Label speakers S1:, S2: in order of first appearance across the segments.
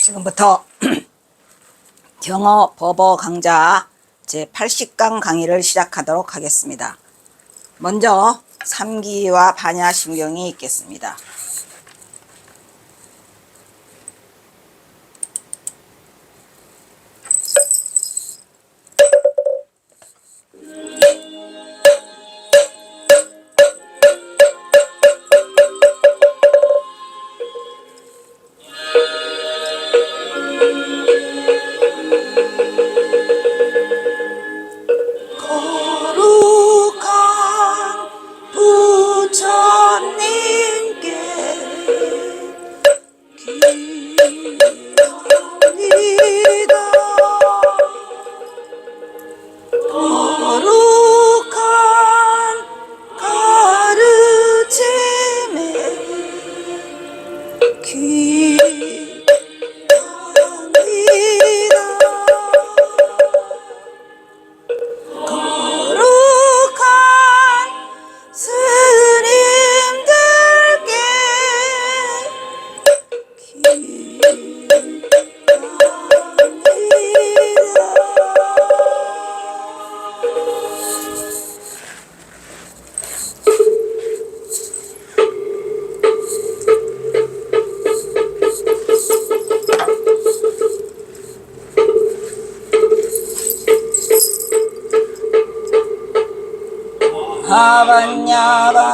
S1: 지금부터 경어 법어 강좌 제80강 강의를 시작하도록 하겠습니다. 먼저 삼기와 반야심경이 있겠습니다.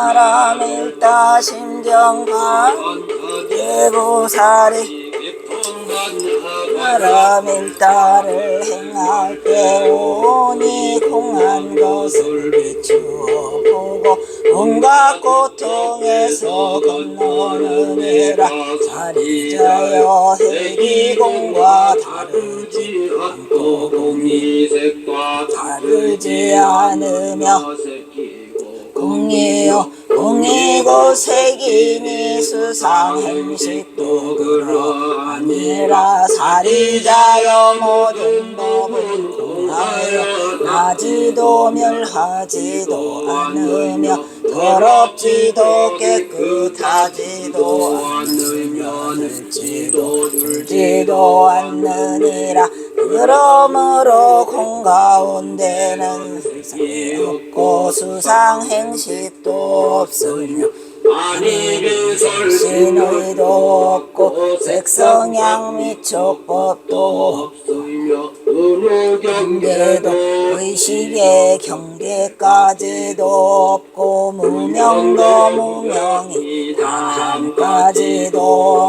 S1: 하반야바라밀다 심경관 예보사리 바라밀다를 행할 때 오니 공한 것을 비추어 보고 온갖 고통에서 건너느니라. 자리자여 해기공과 다르지 않고 공이색과 다르지 않으며 공이요 공이고 색이니 수상행식도 그러하니라. 사리자여 모든 법은 공하여 나지도 멸하지도 않으며 더럽지도 깨끗하지도 않으며 늙지도 들지도 않느니라. 그러므로 공 가운데는 세상이 없고 수상행식도 없으며 신의도 없고 색성양 및 촉법도 없으며 경계도 의식의 경계까지도 없고 무명도 무명이 다함까지도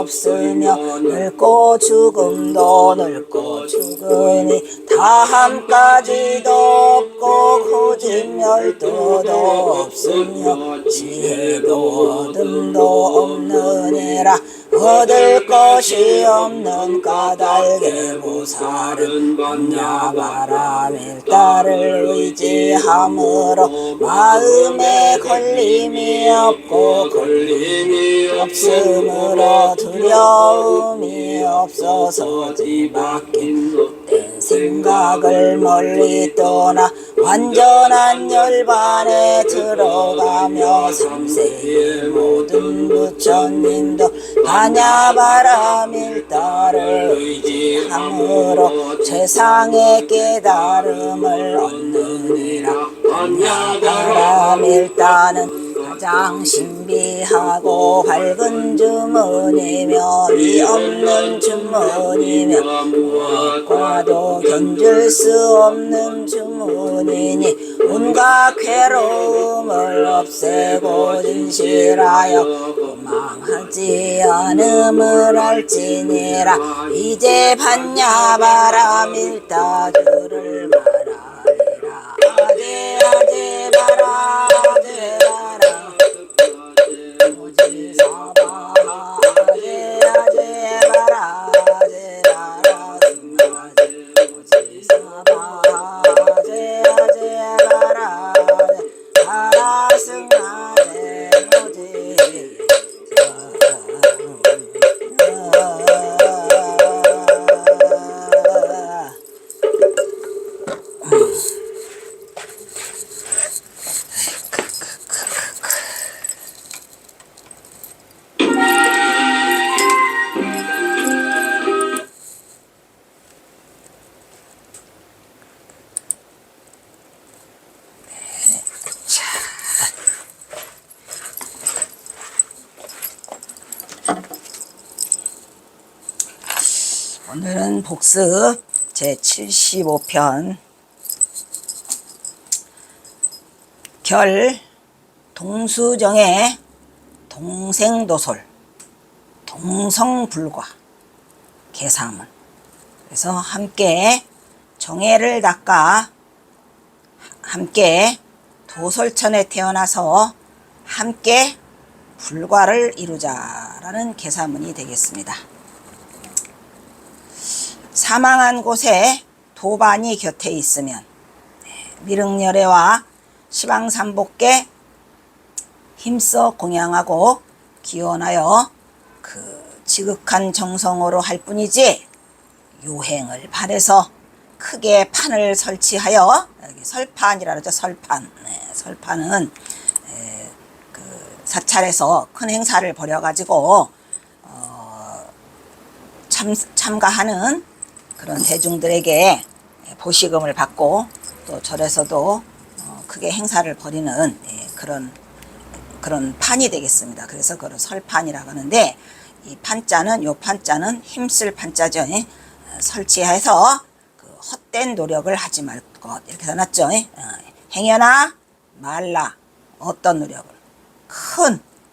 S1: 없으며 늙고 죽음도 늙고 죽으니 다함까지도 없고 고진멸도도 없으며 지혜도 어둠도 없느니라. 얻을 것이 없는 까닭의 보살은 반야바라밀다를 의지함으로 마음에 걸림이 없고 걸림이 없으므로 두려움이 없어서 뒤바뀐 헛된 생각을 멀리 떠나 완전한 열반에 들어가며 삼세의 모든 부처님도 반야바라밀다를 의지함으로 최상의 깨달음을 얻느니라. 반야바라밀다는 가장 신비하고 밝은 주문이며 이 없는 주문이며 무엇과도 견줄 수 없는 주문이니 온갖 괴로움을 없애고 진실하여 도망하지 않음을 알지니라. 이제 반야바라밀다주를 말하리라. 아제 아제 바라 아제 바라 오지사바 아제 아제 바라 아제 바라 오지사바 아제 아제 바라 바라 승하제 오지 오늘은 복습 제75편 결 동수정의 동생도솔 동성불과 개사문. 그래서 함께 정예를 닦아 함께 도솔천에 태어나서 함께 불과를 이루자라는 개사문이 되겠습니다. 사망한 곳에 도반이 곁에 있으면 미륵열애와 시방삼복께 힘써 공양하고 기원하여 그 지극한 정성으로 할 뿐이지 요행을 발해서 크게 판을 설치하여, 여기 설판이라 그러죠. 설판. 설판은 그 사찰에서 큰 행사를 벌여가지고 참가하는 그런 대중들에게 보시금을 받고 또 절에서도 크게 행사를 벌이는 그런 판이 되겠습니다. 그래서 그걸 설판이라고 하는데, 이 판자는, 요 판자는 힘쓸 판자죠. 설치해서 그 헛된 노력을 하지 말 것, 이렇게 써놨죠. 행여나 말라, 어떤 노력을,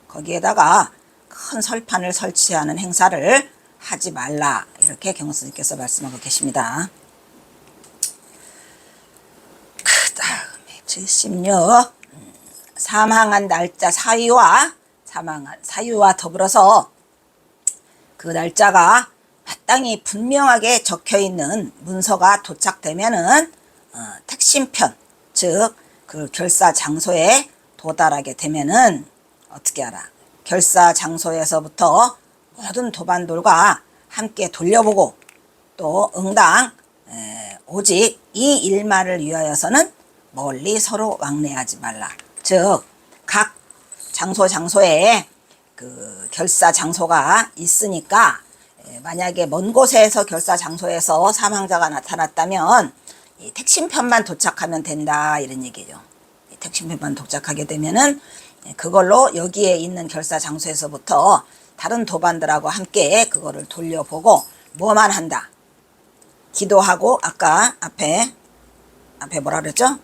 S1: 거기에다가 큰 설판을 설치하는 행사를 하지 말라, 이렇게 경스님께서 말씀하고 계십니다. 그 다음에 76 사망한 날짜 사유와 더불어서 그 날짜가 마땅히 분명하게 적혀있는 문서가 도착되면은 택신편, 즉 그 결사 장소에 도달하게 되면은 어떻게 하라? 결사 장소에서부터 모든 도반돌과 함께 돌려보고 또 응당 오직 이 일만을 위하여서는 멀리 서로 왕래하지 말라. 즉 각 장소에 그 결사 장소가 있으니까 만약에 먼 곳에서 결사 장소에서 사망자가 나타났다면 이 택신편만 도착하면 된다, 이런 얘기죠. 이 택신편만 도착하게 되면은 그걸로 여기에 있는 결사 장소에서부터 다른 도반들하고 함께 그거를 돌려보고 뭐만 한다? 기도하고, 아까 앞에 뭐라 그랬죠?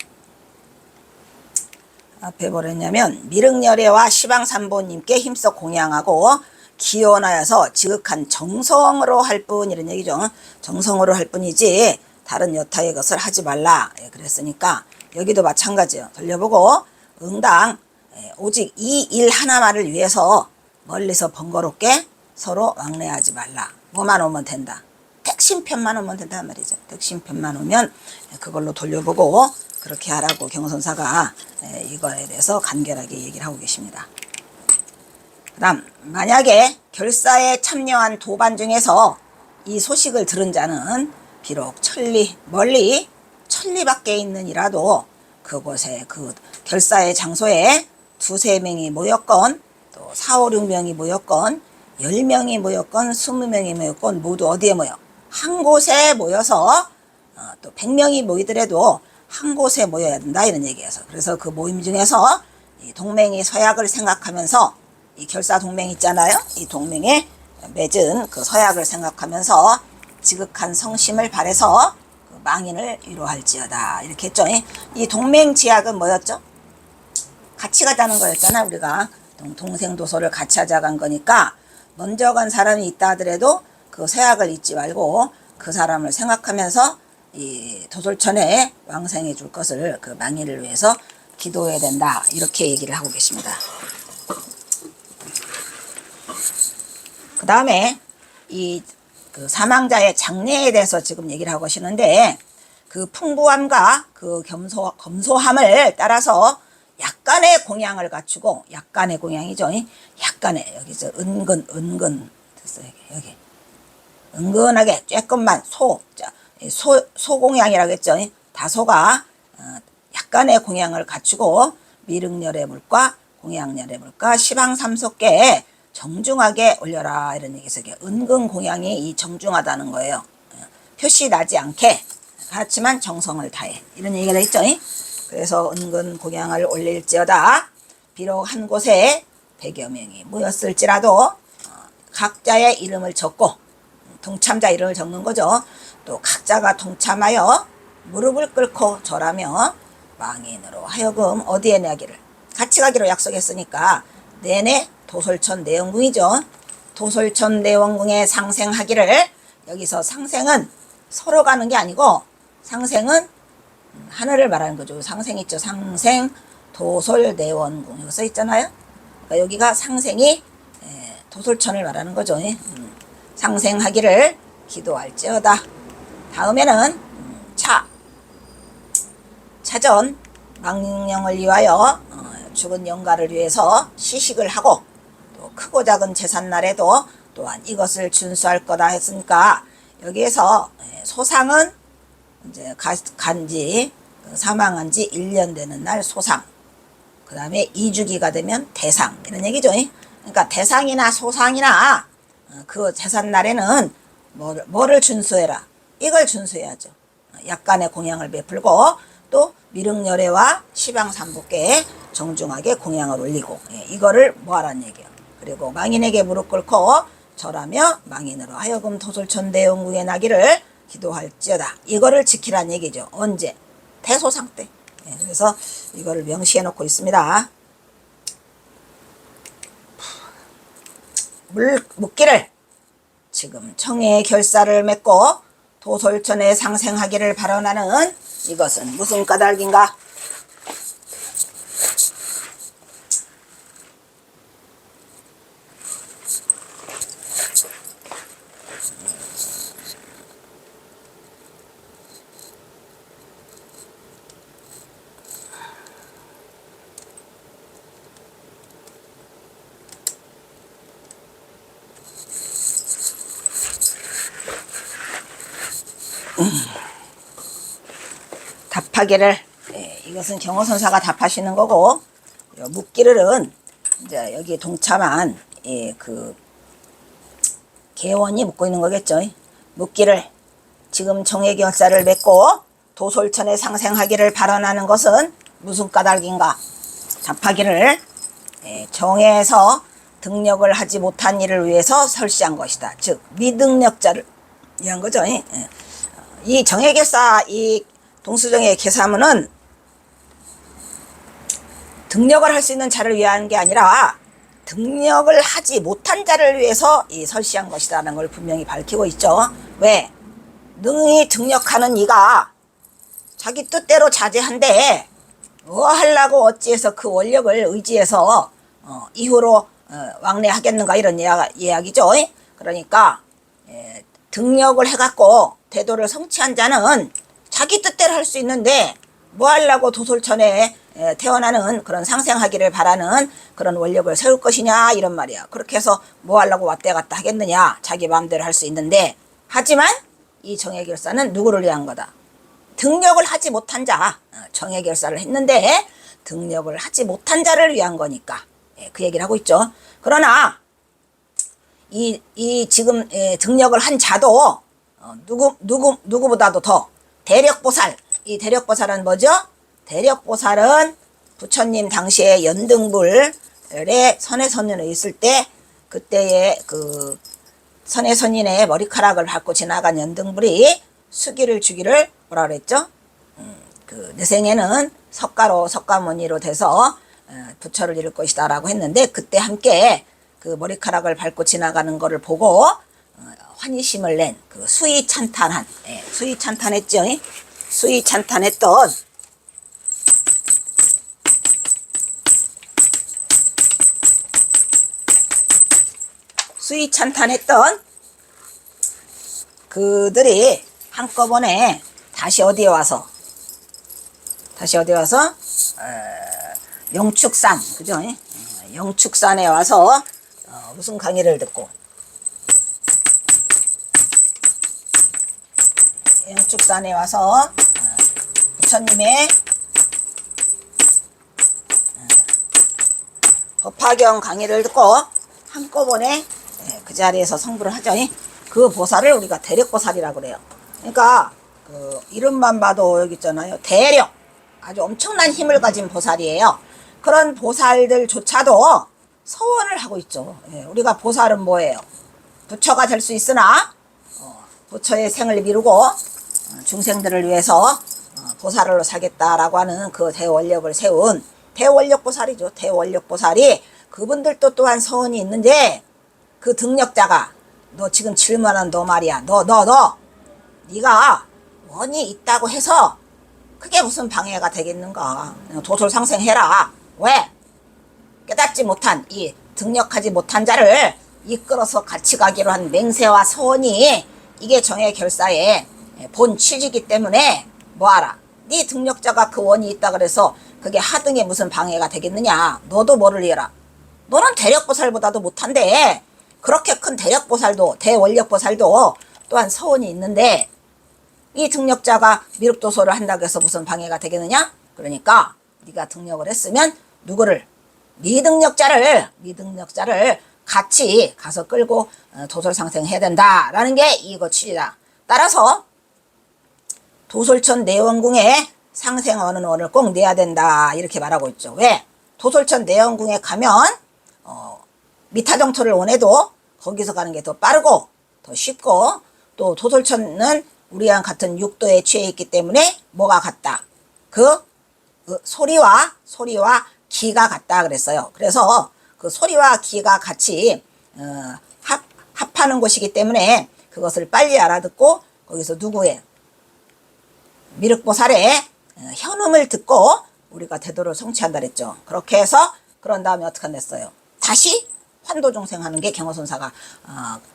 S1: 앞에 뭐랬냐면 미륵열애와 시방삼보님께 힘써 공양하고 기원하여서 지극한 정성으로 할 뿐, 이런 얘기죠. 정성으로 할 뿐이지 다른 여타의 것을 하지 말라, 그랬으니까 여기도 마찬가지예요. 돌려보고 응당 오직 이 일 하나만을 위해서 멀리서 번거롭게 서로 왕래하지 말라. 뭐만 오면 된다? 택신편만 오면 된단 말이죠. 택신편만 오면 그걸로 돌려보고 그렇게 하라고 경선사가 이거에 대해서 간결하게 얘기를 하고 계십니다. 그 다음, 만약에 결사에 참여한 도반 중에서 이 소식을 들은 자는 비록 멀리 천리 밖에 있는이라도 그곳에 그 결사의 장소에 2-3명이 모였건 또 4-5-6명이 모였건 10명이 모였건 20명이 모였건 모두 어디에 모여? 한 곳에 모여서 또 100명이 모이더라도 한 곳에 모여야 된다, 이런 얘기에서, 그래서 그 모임 중에서 이 동맹이 서약을 생각하면서, 이 결사 동맹 있잖아요. 이 동맹에 맺은 그 서약을 생각하면서 지극한 성심을 발해서 그 망인을 위로할지어다, 이렇게 했죠. 이 동맹 지약은 뭐였죠? 같이 가자는 거였잖아. 우리가 동생도솔을 같이 하자 간 거니까 먼저 간 사람이 있다 하더라도 그 서약을 잊지 말고 그 사람을 생각하면서 이 도솔천에 왕생해 줄 것을, 그 망인을 위해서 기도해야 된다, 이렇게 얘기를 하고 계십니다. 그 다음에 그 사망자의 장례에 대해서 지금 얘기를 하고 계시는데, 그 풍부함과 그 검소함을 따라서 약간의 공양을 갖추고, 약간의 공양이죠. 약간의, 여기서 은근 됐어요. 여기 은근하게 조금만 소공양이라고 했죠. 다소가 약간의 공양을 갖추고 미륵열의 물과 공양열의 물과 시방삼속께 정중하게 올려라, 이런 얘기에서 은근 공양이 이 정중하다는 거예요. 표시 나지 않게 하지만 정성을 다해, 이런 얘기가 있죠. 그래서 은근 공양을 올릴지어다. 비록 한 곳에 100여 명이 모였을지라도 각자의 이름을 적고 동참자 이름을 적는 거죠. 또 각자가 동참하여 무릎을 꿇고 절하며 망인으로 하여금 어디에 나기를 같이 가기로 약속했으니까 내내 도솔천 내원궁이죠. 도솔천 내원궁에 상생하기를. 여기서 상생은 서로 가는 게 아니고 상생은 하늘을 말하는 거죠. 상생 있죠. 상생 도솔 내원궁 이거 써 있잖아요. 그러니까 여기가 상생이 도솔천을 말하는 거죠. 상생하기를 기도할지어다. 다음에는 차전 망령을 위하여 죽은 영가를 위해서 시식을 하고 또 크고 작은 제삿날에도 또한 이것을 준수할 거다 했으니까 여기에서 소상은 이제 간지 사망한 지 1년 되는 날 소상, 그 다음에 2주기가 되면 대상 이런 얘기죠. 그러니까 대상이나 소상이나 그 제삿날에는 뭐를 준수해라. 이걸 준수해야죠. 약간의 공양을 베풀고 또 미륵열애와 시방삼복계에 정중하게 공양을 올리고 이거를 뭐하라는 얘기예요. 그리고 망인에게 무릎 꿇고 절하며 망인으로 하여금 도솔천 내원궁에 나기를 기도할지어다. 이거를 지키란 얘기죠. 언제? 대소상 때. 그래서 이거를 명시해 놓고 있습니다. 묻기를 지금 청의 결사를 맺고 도솔천에 상생하기를 발언하는 이것은 무슨 까닭인가? 답하기를 이것은 경호선사가 답하시는 거고 묻기를은 이제 여기 동참한 그 개원이 묻고 있는 거겠죠. 묻기를 지금 정예결사를 맺고 도솔천에 상생하기를 발언하는 것은 무슨 까닭인가? 답하기를 정예에서 등력을 하지 못한 일을 위해서 설시한 것이다. 즉 미등력자를 위한 거죠. 이 정예결사 이 동수정의 계사문은 등력을 할 수 있는 자를 위한 게 아니라 등력을 하지 못한 자를 위해서 이 설시한 것이라는 걸 분명히 밝히고 있죠. 왜? 능히 등력하는 이가 자기 뜻대로 자제한데 뭐 하려고 어찌해서 그 원력을 의지해서 이후로 왕래하겠는가 이런 이야기죠. 그러니까 등력을 해갖고 대도를 성취한 자는 자기 뜻대로 할 수 있는데 뭐 하려고 도솔천에 태어나는 그런 상생하기를 바라는 그런 원력을 세울 것이냐 이런 말이야. 그렇게 해서 뭐 하려고 왔다 갔다 하겠느냐. 자기 마음대로 할 수 있는데 하지만 이 정예결사는 누구를 위한 거다. 등력을 하지 못한 자. 정예결사를 했는데 등력을 하지 못한 자를 위한 거니까 그 얘기를 하고 있죠. 그러나 이 지금 등력을 한 자도 누구보다도 더 대력보살. 이 대력보살은 뭐죠? 대력보살은 부처님 당시에 연등불에 선해선인에 있을 때 그때의 그 선해선인의 머리카락을 밟고 지나간 연등불이 수기를 주기를 뭐라 그랬죠? 그 내생에는 석가모니로 돼서 부처를 이룰 것이다 라고 했는데 그때 함께 그 머리카락을 밟고 지나가는 거를 보고 환희심을 낸 그 수위찬탄한 수위찬탄했죠. 수위찬탄했던 그들이 한꺼번에 다시 어디에 와서 영축산 그죠? 영축산에 와서 무슨 강의를 듣고 영축산에 와서 부처님의 법화경 강의를 듣고 한꺼번에 그 자리에서 성불을 하죠. 그 보살을 우리가 대력보살이라고 그래요. 그러니까 그 이름만 봐도 여기 있잖아요. 대력, 아주 엄청난 힘을 가진 보살이에요. 그런 보살들조차도 서원을 하고 있죠. 우리가 보살은 뭐예요? 부처가 될 수 있으나 부처의 생을 미루고 중생들을 위해서 보살로 살겠다라고 하는 그 대원력을 세운 대원력보살이죠. 대원력보살이 그분들도 또한 서원이 있는데 그 등력자가 너 지금 질문한 너 말이야. 네가 원이 있다고 해서 그게 무슨 방해가 되겠는가. 도솔상생해라. 왜? 깨닫지 못한 이 등력하지 못한 자를 이끌어서 같이 가기로 한 맹세와 서원이 이게 정의 결사의 본 취지이기 때문에 뭐하라. 네 등력자가 그 원이 있다 그래서 그게 하등에 무슨 방해가 되겠느냐. 너도 뭐를 이해라. 너는 대력보살보다도 못한데 그렇게 큰 대력보살도 대원력보살도 또한 서원이 있는데 이 등력자가 미륵도소를 한다고 해서 무슨 방해가 되겠느냐. 그러니까 네가 등력을 했으면 누구를 미등력자를 같이 가서 끌고 도솔상생해야 된다라는 게 이거 취지다. 따라서 도솔천 내원궁에 상생하는 원을 꼭 내야 된다 이렇게 말하고 있죠. 왜? 도솔천 내원궁에 가면 미타정토를 원해도 거기서 가는 게 더 빠르고 더 쉽고 또 도솔천은 우리랑 같은 육도에 취해 있기 때문에 뭐가 같다? 그 소리와 기가 같다 그랬어요. 그래서 그 소리와 기가 같이 합하는 곳이기 때문에 그것을 빨리 알아듣고 거기서 누구의 미륵보살의 현음을 듣고 우리가 대도를 성취한다 그랬죠. 그렇게 해서 그런 다음에 어떻게 했어요? 다시 환도중생하는 게 경허선사가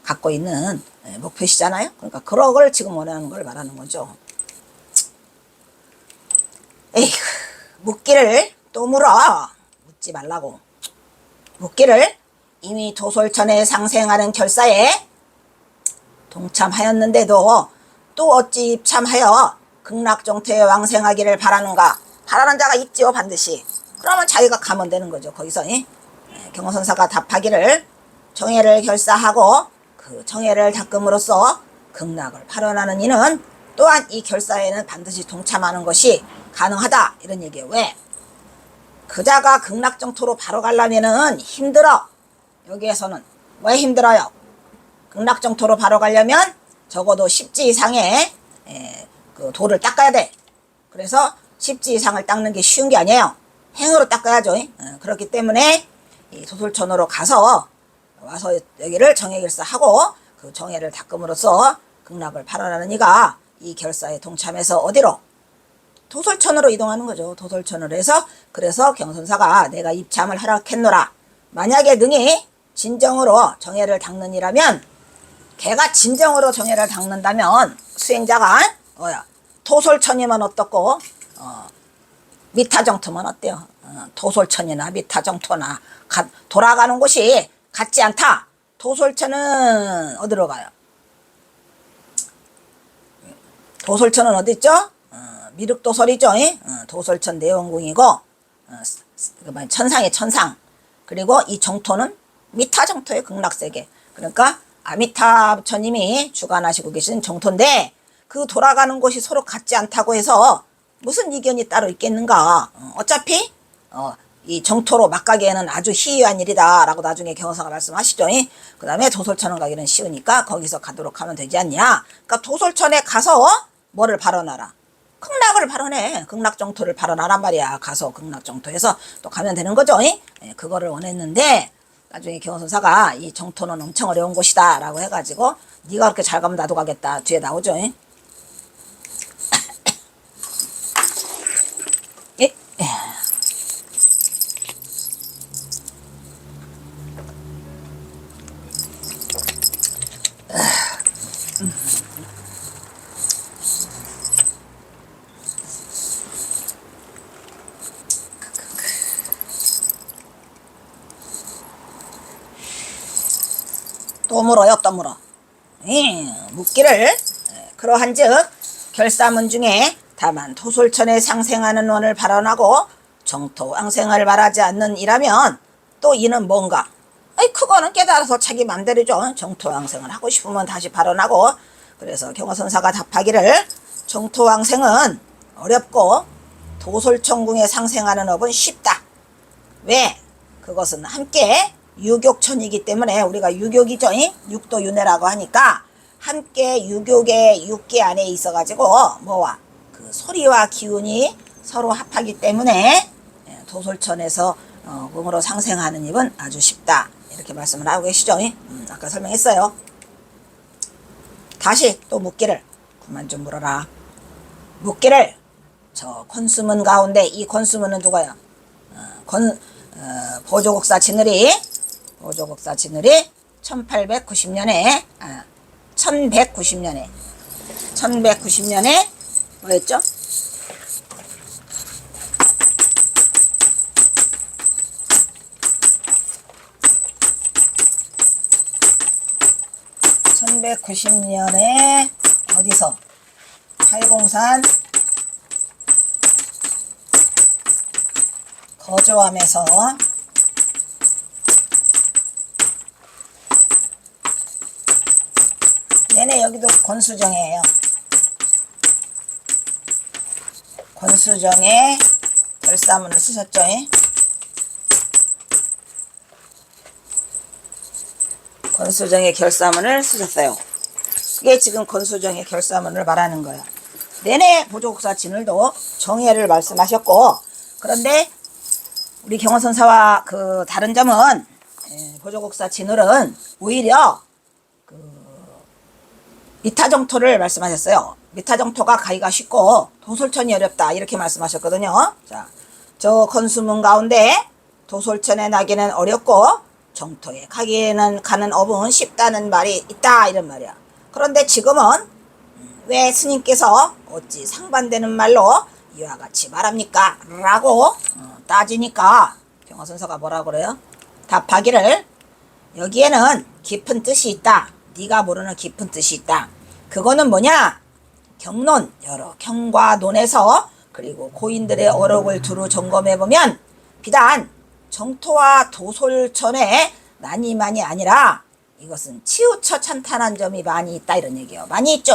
S1: 갖고 있는 목표시잖아요. 그러니까 그런 걸 지금 원하는 걸 말하는 거죠. 에이구, 묻기를 또 물어. 묻지 말라고. 묻기를 이미 도솔천에 상생하는 결사에 동참하였는데도 또 어찌 입참하여 극락정토에 왕생하기를 바라는가. 바라는 자가 있지요 반드시. 그러면 자기가 가면 되는 거죠. 거기서 경허선사가 답하기를 정해를 결사하고 그 정해를 닦음으로써 극락을 발언하는 이는 또한 이 결사에는 반드시 동참하는 것이 가능하다 이런 얘기예요. 왜? 그자가 극락정토로 바로 가려면은 힘들어. 여기에서는 왜 힘들어요? 극락정토로 바로 가려면 적어도 10지 이상의 그 돌을 닦아야 돼. 그래서 10지 이상을 닦는 게 쉬운 게 아니에요. 행으로 닦아야죠. 그렇기 때문에 이 도솔천으로 가서 와서 여기를 정해결사하고 그 정해를 닦음으로써 극락을 발언하는 이가 이 결사에 동참해서 어디로? 도솔천으로 이동하는 거죠. 도솔천으로 해서 그래서 경선사가 내가 입참을 하락했노라. 만약에 능히 진정으로 정해를 닦는 이라면 걔가 진정으로 정해를 닦는다면 수행자가 도솔천이면 어떻고 미타정토면 어때요? 도솔천이나 미타정토나 돌아가는 곳이 같지 않다. 도솔천은 어디로 가요? 도솔천은 어디 있죠? 미륵도솔이죠. 도솔천 내원궁이고 천상의 천상. 그리고 이 정토는 미타정토의 극락세계. 그러니까 아미타부처님이 주관하시고 계신 정토인데 그 돌아가는 곳이 서로 같지 않다고 해서 무슨 이견이 따로 있겠는가. 어차피 이 정토로 막가기에는 아주 희귀한 일이다 라고 나중에 경허사가 말씀하시죠. 그 다음에 도솔천을 가기는 쉬우니까 거기서 가도록 하면 되지 않냐. 그러니까 도솔천에 가서 뭐를 발언하라. 극락을 발언해. 극락정토를 발언하란 말이야. 가서 극락정토에서 또 가면 되는 거죠. 그거를 원했는데 나중에 경허선사가 이 정토는 엄청 어려운 곳이다 라고 해가지고 네가 그렇게 잘 가면 나도 가겠다 뒤에 나오죠. 또 물어요. 또 물어. 묻기를 그러한즉 결사문 중에 다만 도솔천에 상생하는 원을 발언하고 정토 왕생을 말하지 않는 이라면 또 이는 뭔가? 그거는 깨달아서 자기 맘대로죠. 정토 왕생을 하고 싶으면 다시 발언하고. 그래서 경허선사가 답하기를 정토 왕생은 어렵고 도솔천궁에 상생하는 업은 쉽다. 왜? 그것은 함께 유격천이기 때문에 우리가 유격이죠. 육도 윤회라고 하니까 함께 유교계 육계 안에 있어가지고 뭐와 그 소리와 기운이 서로 합하기 때문에 도솔천에서 음으로 상생하는 입은 아주 쉽다. 이렇게 말씀을 하고 계시죠. 아까 설명했어요. 다시 또 묻기를 그만 좀 물어라. 묻기를 저 권수문 가운데 이 권수문은 누가요? 보조국사 진을이 1890년에 1190년에 뭐였죠? (1190년에) 어디서 팔공산 거주함에서 얘네 여기도 권수정이에요. 권수정에 결사문을 쓰셨죠. 권수정의 결사문을 쓰셨어요. 그게 지금 권수정의 결사문을 말하는 거예요. 내내 보조국사 진을도 정예를 말씀하셨고, 그런데 우리 경호선사와 그 다른 점은 보조국사 진을은 오히려 미타정토를 말씀하셨어요. 미타정토가 가기가 쉽고 도솔천이 어렵다 이렇게 말씀하셨거든요. 자, 저 건수문 가운데 도솔천에 나기는 어렵고 정토에 가는 업은 쉽다는 말이 있다 이런 말이야. 그런데 지금은 왜 스님께서 어찌 상반되는 말로 이와 같이 말합니까? 라고 따지니까 경화선사가 뭐라고 그래요? 답하기를 여기에는 깊은 뜻이 있다. 네가 모르는 깊은 뜻이 있다. 그거는 뭐냐? 경론, 여러 경과 논에서 그리고 고인들의 어록을 두루 점검해보면 비단 정토와 도솔천의 난이만이 아니라 이것은 치우쳐 찬탄한 점이 많이 있다 이런 얘기예요. 많이 있죠.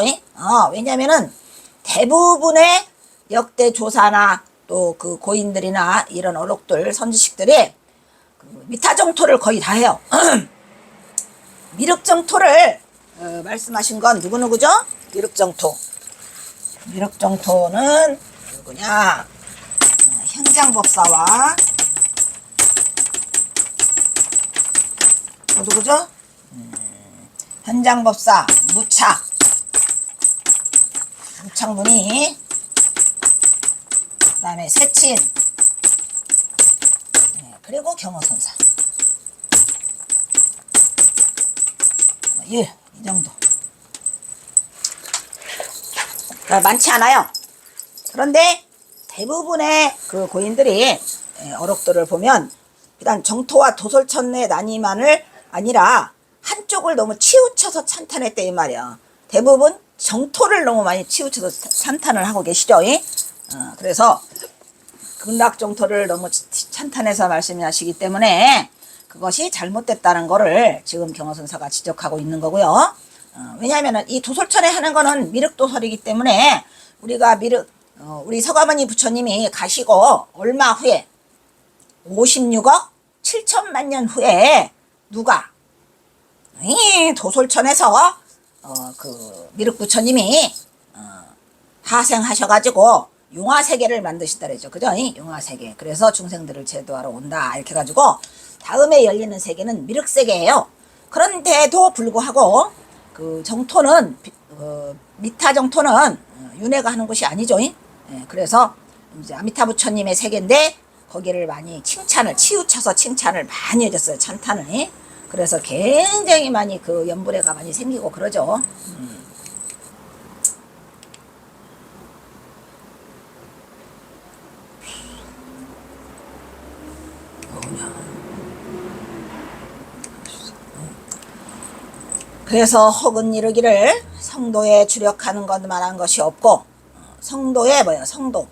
S1: 왜냐면은 대부분의 역대 조사나 또 그 고인들이나 이런 어록들 선지식들이 그 미타정토를 거의 다 해요. 미륵정토를 말씀하신 건 누구누구죠? 미륵정토. 미륵정토는 누구냐? 현장법사와 누구죠? 현장법사 무창문이 그 다음에 세친 그리고 경호선사 이 정도 많지 않아요. 그런데 대부분의 그 고인들이 어록들을 보면 일단 정토와 도솔천의 난이만을 아니라 한쪽을 너무 치우쳐서 찬탄했대 이 말이야. 대부분 정토를 너무 많이 치우쳐서 찬탄을 하고 계시죠. 그래서 극락정토를 너무 찬탄해서 말씀하시기 때문에 그것이 잘못됐다는 거를 지금 경호선사가 지적하고 있는 거고요. 왜냐하면 이 도솔천에 하는 거는 미륵도솔이기 때문에 우리가 우리 서가모니 부처님이 가시고 얼마 후에 56억 7천만 년 후에 누가 이 도솔천에서 그 미륵부처님이 하생하셔가지고 용화세계를 만드시다 그랬죠. 그죠? 용화세계. 그래서 중생들을 제도하러 온다. 이렇게 해가지고 다음에 열리는 세계는 미륵세계예요. 그런데도 불구하고 그 정토는 미타정토는 윤회가 하는 곳이 아니죠. 그래서 이제 아미타 부처님의 세계인데 거기를 많이 치우쳐서 칭찬을 많이 해줬어요. 찬탄을. 그래서 굉장히 많이 그 연불회가 많이 생기고 그러죠. 그래서 혹은 이르기를 성도에 주력하는 것만한 것이 없고 성도에 성도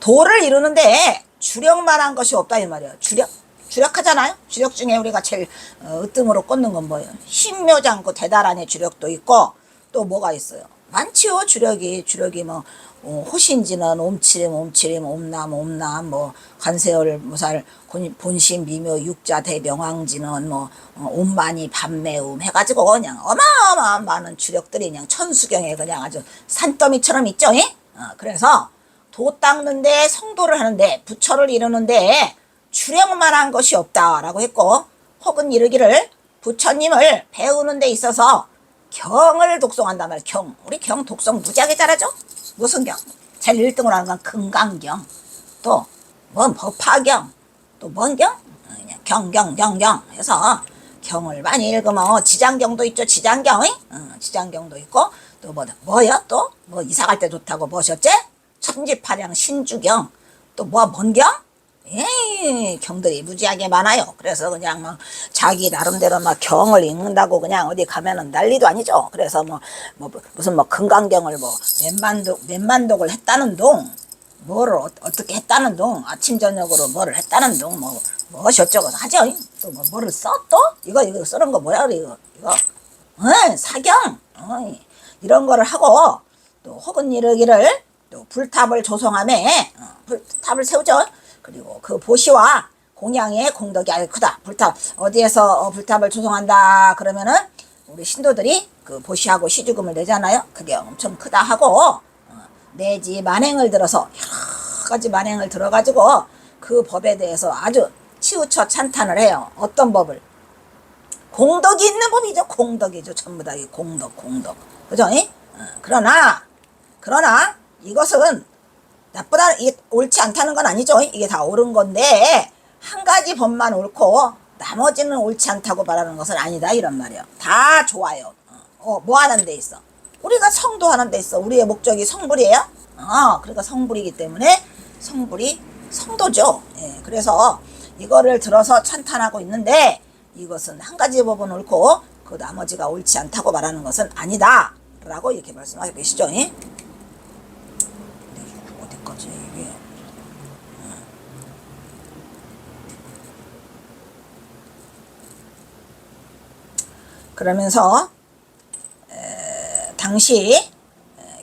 S1: 도를 이루는데 주력만한 것이 없다 이 말이에요. 주력하잖아요. 주력 중에 우리가 제일 으뜸으로 꽂는 건 뭐예요? 신묘장구 대다란의 주력도 있고 또 뭐가 있어요? 많지요. 주력이 뭐 호신지는 옴치림 옴남 뭐 간세월 무살 본심 미묘 육자 대명왕지는 뭐 옴만이 밤매움 해가지고 그냥 어마어마한 많은 주력들이 그냥 천수경에 그냥 아주 산더미처럼 있죠. 예? 그래서 도 닦는데 성도를 하는데 부처를 이루는데 주력만 한 것이 없다라고 했고, 혹은 이르기를 부처님을 배우는 데 있어서 경을 독송한단 말이야. 경. 우리 경 독송 무지하게 잘하죠? 무슨 경? 제일 1등으로 하는 건 금강경. 또, 뭔 법화경. 또, 뭔 경? 경경 해서 경을 많이 읽으면 지장경도 있죠. 지장경. 지장경도 있고, 또 뭐야? 또? 뭐 이사 갈 때 좋다고 뭐셨지? 천지파량 신주경. 또 뭔 경? 경들이 무지하게 많아요. 그래서 그냥 막 자기 나름대로 막 경을 읽는다고 그냥 어디 가면은 난리도 아니죠. 그래서 무슨 금강경을 몇만독을 했다는 동, 뭐를 어떻게 했다는 동, 아침 저녁으로 뭐를 했다는 동, 어쩌고 하죠. 또 뭐를 써 또? 이거 쓰는 거 뭐야 그래 이거 사경. 이런 거를 하고, 또 혹은 이러기를 또 불탑을 조성함에 불탑을 세우죠. 그리고 그 보시와 공양의 공덕이 아주 크다. 불탑 어디에서 불탑을 조성한다 그러면은 우리 신도들이 그 보시하고 시주금을 내잖아요. 그게 엄청 크다 하고, 내지 만행을 들어서 여러 가지 만행을 들어가지고 그 법에 대해서 아주 치우쳐 찬탄을 해요. 어떤 법을? 공덕이 있는 법이죠. 공덕이죠. 전부 다 공덕. 그죠? 그러나 이것은 나쁘다, 이게 옳지 않다는 건 아니죠. 이게 다 옳은 건데 한 가지 법만 옳고 나머지는 옳지 않다고 말하는 것은 아니다 이런 말이에요. 다 좋아요. 뭐 하는 데 있어? 우리가 성도하는 데 있어. 우리의 목적이 성불이에요. 그러니까 성불이기 때문에 성불이 성도죠. 그래서 이거를 들어서 찬탄하고 있는데, 이것은 한 가지 법은 옳고 그 나머지가 옳지 않다고 말하는 것은 아니다 라고 이렇게 말씀하고 계시죠. 어디까지 이게 그러면서 당시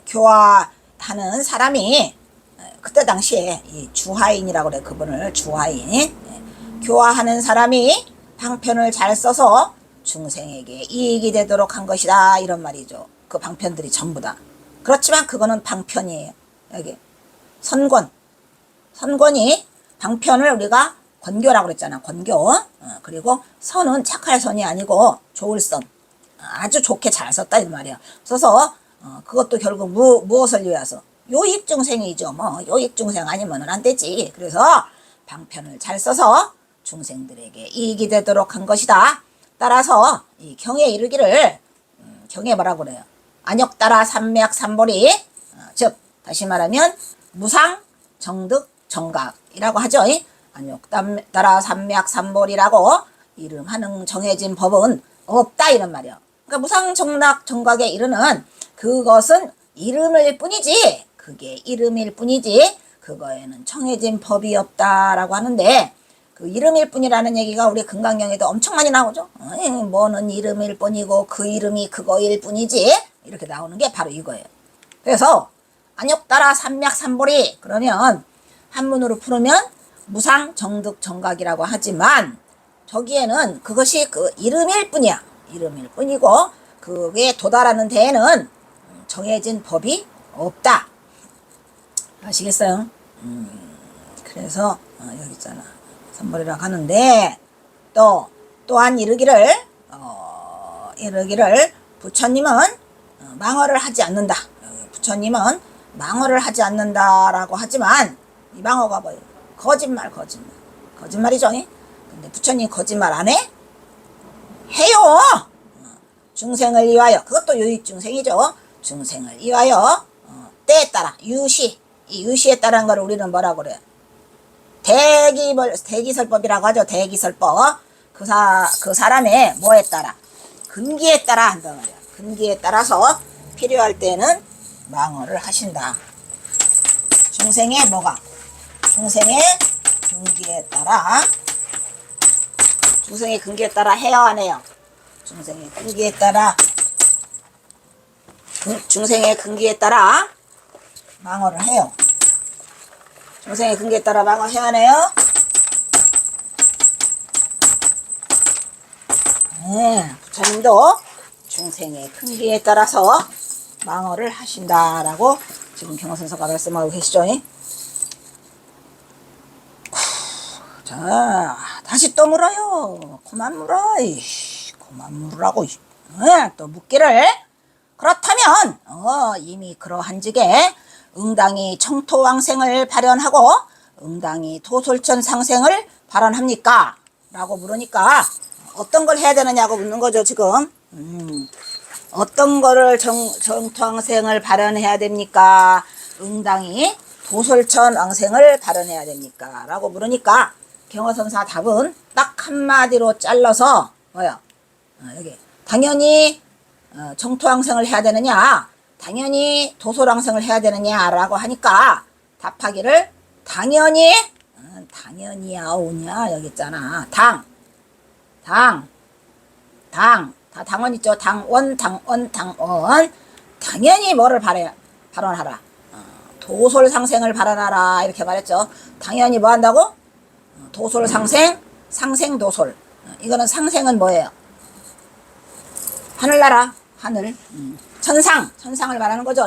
S1: 교화하는 사람이, 그때 당시에 이 주하인이라고 그래. 그분을 주하인, 교화하는 사람이 방편을 잘 써서 중생에게 이익이 되도록 한 것이다 이런 말이죠. 그 방편들이 전부 다. 그렇지만 그거는 방편이에요. 여기 선권이 방편을 우리가 권교라고 그랬잖아. 권교. 그리고 선은 착할 선이 아니고 좋을 선. 아주 좋게 잘 썼다 이 말이야. 써서 그것도 결국 무엇을 위해서? 요익중생이죠. 요익중생 아니면은 안 되지. 그래서 방편을 잘 써서 중생들에게 이익이 되도록 한 것이다. 따라서 이 경에 이르기를, 경에 뭐라고 그래요? 안역따라 삼맥삼보리, 즉 다시 말하면 무상 정득 정각이라고 하죠. 안역따라 삼맥삼보리라고 이름하는 정해진 법은 없다 이런 말이에요. 그러니까 무상 정락 정각에 이르는 그것은 이름일 뿐이지, 그게 이름일 뿐이지 그거에는 정해진 법이 없다라고 하는데, 그 이름일 뿐이라는 얘기가 우리 금강경에도 엄청 많이 나오죠. 뭐는 이름일 뿐이고 그 이름이 그거일 뿐이지 이렇게 나오는 게 바로 이거예요. 그래서 안역따라 삼맥삼보리 그러면 한문으로 풀으면 무상 정득 정각이라고 하지만, 저기에는 그것이 그 이름일 뿐이야. 이름일 뿐이고 그게 도달하는 데에는 정해진 법이 없다. 아시겠어요? 그래서 여기 있잖아. 삼보리라고 하는데, 또한 이르기를 부처님은 망언을 하지 않는다. 부처님은 망언을 하지 않는다라고 하지만 이 망언가 뭐예요? 거짓말이죠. 근데 부처님 거짓말 안 해? 해요. 중생을 위하여, 그것도 유익중생이죠. 중생을 위하여 때에 따라 유시, 이 유시에 따른 걸 우리는 뭐라고 그래요? 대기설법이라고 하죠. 대기설법. 그 사람의 뭐에 따라? 근기에 따라 한단 말이야. 근기에 따라서 필요할 때는 망언을 하신다. 중생의 뭐가? 중생의 근기에 따라. 중생의 근기에 따라 해요 안 해요? 중생의 근기에 따라 중생의 근기에 따라 망어를 해요. 중생의 근기에 따라 망어해야 하네요. 부처님도 중생의 근기에 따라서 망어를 하신다라고 지금 경허선사가 말씀하고 계시죠. 자, 다시 또 물어요. 그만 물어. 그만 물으라고. 또 묻기를. 그렇다면 이미 그러한직에 응당이 청토왕생을 발현하고 응당이 도솔천 상생을 발현합니까? 라고 물으니까 어떤 걸 해야 되느냐고 묻는 거죠 지금. 어떤 거를 청토왕생을 발현해야 됩니까? 응당이 도솔천 왕생을 발현해야 됩니까? 라고 물으니까 경허선사 답은 딱 한마디로 잘라서 뭐야? 여기 당연히 청토왕생을 해야 되느냐, 당연히 도솔왕생을 해야 되느냐 라고 하니까 답하기를 당연히 당연히야 오냐 여기 있잖아. 다 당원 있죠. 당원 당연히 뭐를 발언하라. 도솔상생을 발언하라 이렇게 말했죠. 당연히 뭐 한다고? 도솔상생, 상생도솔. 이거는 상생은 뭐예요? 하늘나라, 하늘. 천상을 말하는 거죠.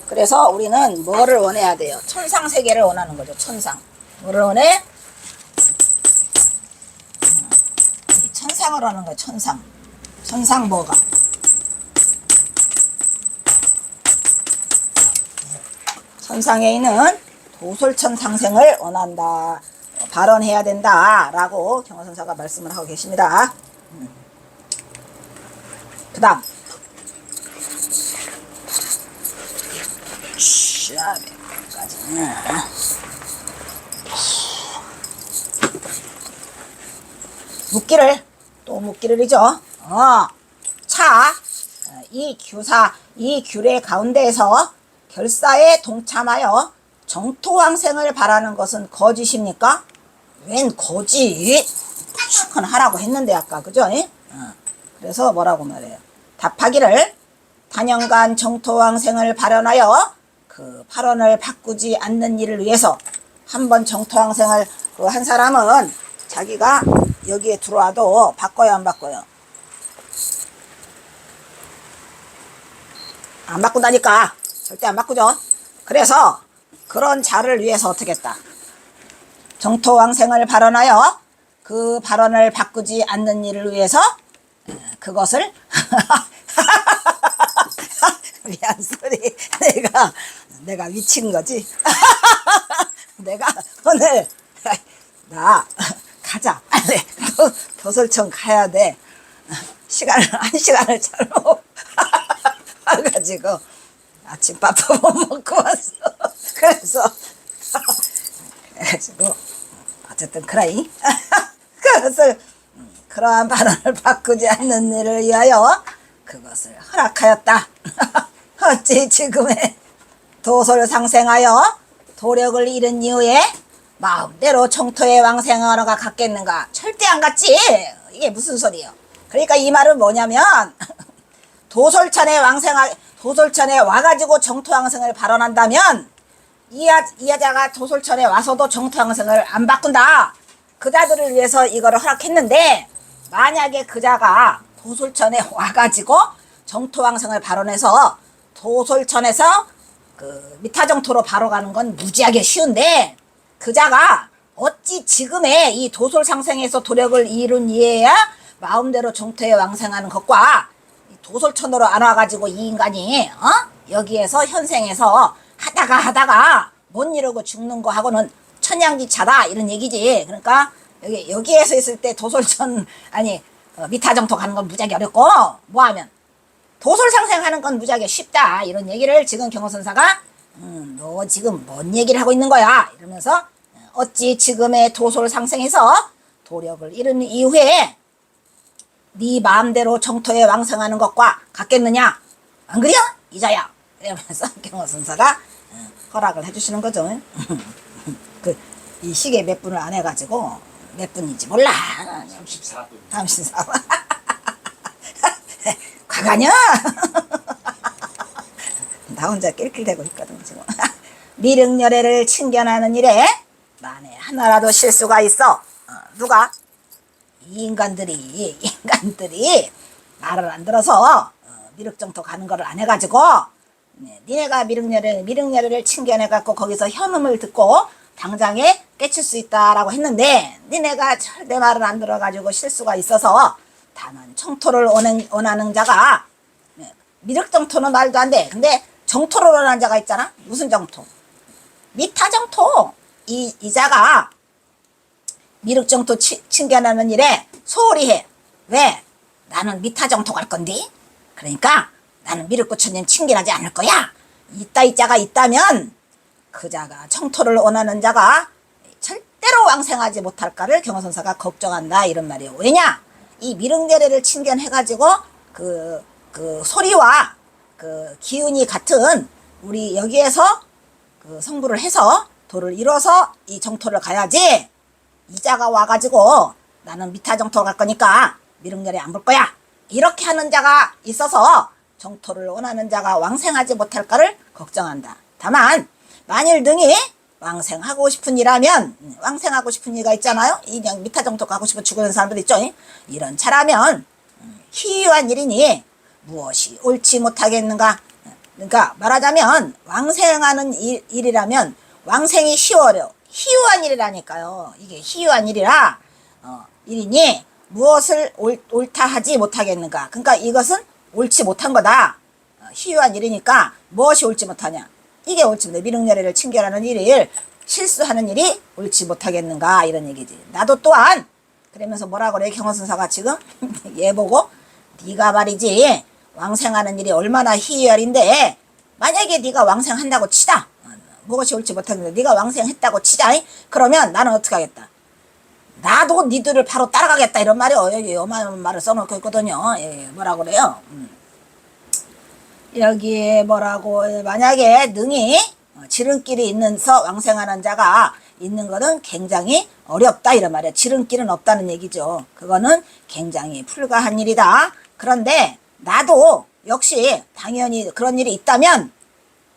S1: 그래서 우리는 뭐를 원해야 돼요? 천상세계를 원하는 거죠. 천상. 뭐를 원해? 천상을 하는 거예요. 천상 뭐가? 천상에 있는 도솔천 상생을 원한다. 발언해야 된다. 라고 경허선사가 말씀을 하고 계십니다. 그 다음. 샤베까지는. 묻기를이죠. 이 규례 가운데에서 결사에 동참하여 정토왕생을 바라는 것은 거짓입니까? 웬 거짓? 하라고 했는데 아까 그죠? 그래서 뭐라고 말해요? 답하기를 단연간 정토왕생을 발언하여 그 발언을 바꾸지 않는 일을 위해서 한번 정토왕생을 한 사람은 자기가 여기에 들어와도 바꿔요 안 바꿔요? 안 바꾼다니까. 절대 안 바꾸죠. 그래서 그런 자를 위해서 어떻게 했다? 정토왕생을 발언하여 그 발언을 바꾸지 않는 일을 위해서 그것을 미안 소리 내가 미친 거지. 내가 오늘 나 가자 빨리 도솔천 가야 돼. 한 시간을 잘못 와가지고 아침밥도 못 먹고 왔어. 그래서 어쨌든 그라이 그것을 그러한 발언을 바꾸지 않는 일을 위하여 그것을 허락하였다. 어찌 지금의 도솔상생하여 도력을 잃은 이후에 마음대로 청토의 왕생하러가 갔겠는가? 절대 안 갔지. 이게 무슨 소리예요? 그러니까 이 말은 뭐냐면 도솔천에 와가지고 정토왕생을 발언한다면 이 여자가 도솔천에 와서도 정토왕생을 안 바꾼다. 그 자들을 위해서 이거를 허락했는데 만약에 그 자가 도솔천에 와가지고 정토왕생을 발언해서 도솔천에서 그 미타정토로 바로 가는 건 무지하게 쉬운데 그 자가 어찌 지금의 이 도솔상생에서 도력을 이룬 이에야 마음대로 정토에 왕생하는 것과 도솔천으로 안 와가지고 이 인간이 여기에서 현생에서 하다가 못 이루고 죽는 거하고는 천양지차다 이런 얘기지. 그러니까 여기에서 있을 때 도솔천 미타정토 가는 건 무지하게 어렵고 뭐하면 도솔상생하는 건 무지하게 쉽다 이런 얘기를 지금 경허선사가 너 지금 뭔 얘기를 하고 있는 거야 이러면서 어찌 지금의 도솔상생에서 도력을 잃은 이후에 네 마음대로 정토에 왕생하는 것과 같겠느냐? 안 그래요? 이자야. 이러면서 경허선사가 허락을 해주시는 거죠. 이 시계 몇 분을 안 해가지고 몇 분인지 몰라.
S2: 34분.
S1: 34분. 과가냐? 나 혼자 낄낄대고 있거든 지금. 미륵열애를 친견하는 일에 만에 하나라도 실수가 있어. 누가? 이 인간들이 말을 안 들어서 미륵정토 가는 거를 안 해가지고 니네가 미륵열애를 친견해갖고 거기서 현음을 듣고 당장에 깨칠 수 있다라고 했는데 니네가 절대 말을 안 들어가지고 실수가 있어서 다만 청토를 원하는 자가 미륵정토는 말도 안 돼. 근데 정토를 원하는 자가 있잖아. 무슨 정토? 미타정토. 이 자가 미륵정토 친견하는 일에 소홀히 해. 왜? 나는 미타정토 갈 건데. 그러니까 나는 미륵부처님 친견하지 않을 거야. 이 자가 있다면 그 자가 청토를 원하는 자가 절대로 왕생하지 못할까를 경허선사가 걱정한다 이런 말이에요. 왜냐? 이 미륵열애를 친견해가지고 그 소리와 그 기운이 같은 우리 여기에서 그 성불을 해서 도를 이뤄서 이 정토를 가야지. 이자가 와가지고 나는 미타정토 갈 거니까 미륵열애 안 볼 거야. 이렇게 하는 자가 있어서 정토를 원하는 자가 왕생하지 못할까를 걱정한다. 다만 만일 등이 왕생하고 싶은 이라면 왕생하고 싶은 이가 있잖아요. 그냥 미타정토 가고 싶어 죽는 사람들 있죠. 이런 차라면 희유한 일이니 무엇이 옳지 못하겠는가. 그러니까 말하자면 왕생하는 일이라면 왕생이 희유하려 희유한 일이라니까요. 이게 희유한 일이라 일이니 무엇을 옳다 하지 못하겠는가. 그러니까 이것은 옳지 못한 거다. 희유한 일이니까 무엇이 옳지 못하냐. 이게 옳지 못해. 미륵열애를 친견하는 일을 실수하는 일이 옳지 못하겠는가 이런 얘기지. 나도 또한 그러면서 뭐라 그래 경허선사가 지금 얘 보고 네가 말이지 왕생하는 일이 얼마나 희열인데 만약에 네가 왕생한다고 치다. 무엇이 옳지 못하는데 네가 왕생했다고 치자. 그러면 나는 어떻게 하겠다. 나도 니들을 바로 따라가겠다 이런 말이요. 여기 요만 말을 써놓고 있거든요. 예, 뭐라 그래요. 여기에 뭐라고 만약에 능히 지름길이 있는서 왕생하는 자가 있는 거는 굉장히 어렵다 이런 말이야. 지름길은 없다는 얘기죠. 그거는 굉장히 불가한 일이다. 그런데 나도 역시 당연히 그런 일이 있다면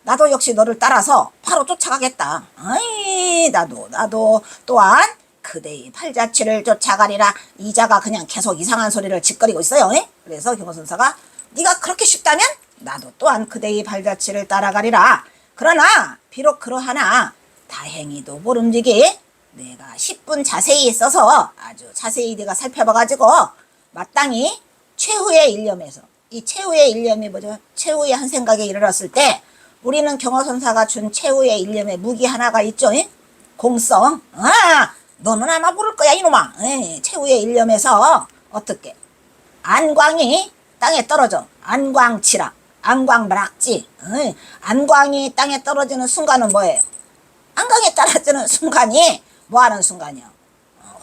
S1: 나도 역시 너를 따라서 바로 쫓아가겠다. 아이 나도 또한 그대의 팔자취를 쫓아가리라. 이자가 그냥 계속 이상한 소리를 짓거리고 있어요. 그래서 경허선사가 네가 그렇게 쉽다면 나도 또한 그대의 발자취를 따라가리라. 그러나 비록 그러하나 다행히도 모름지기 내가 10분 자세히 있어서 아주 자세히 네가 살펴봐가지고 마땅히 최후의 일념에서 이 최후의 일념이 뭐죠? 최후의 한 생각에 이르렀을 때 우리는 경허선사가 준 최후의 일념의 무기 하나가 있죠. 공성. 너는 아마 모를 거야 이놈아. 최후의 일념에서 어떻게 안광이 땅에 떨어져. 안광치라. 안광락지. 안광이 땅에 떨어지는 순간은 뭐예요? 안광이 떨어지는 순간이 뭐하는 순간이요?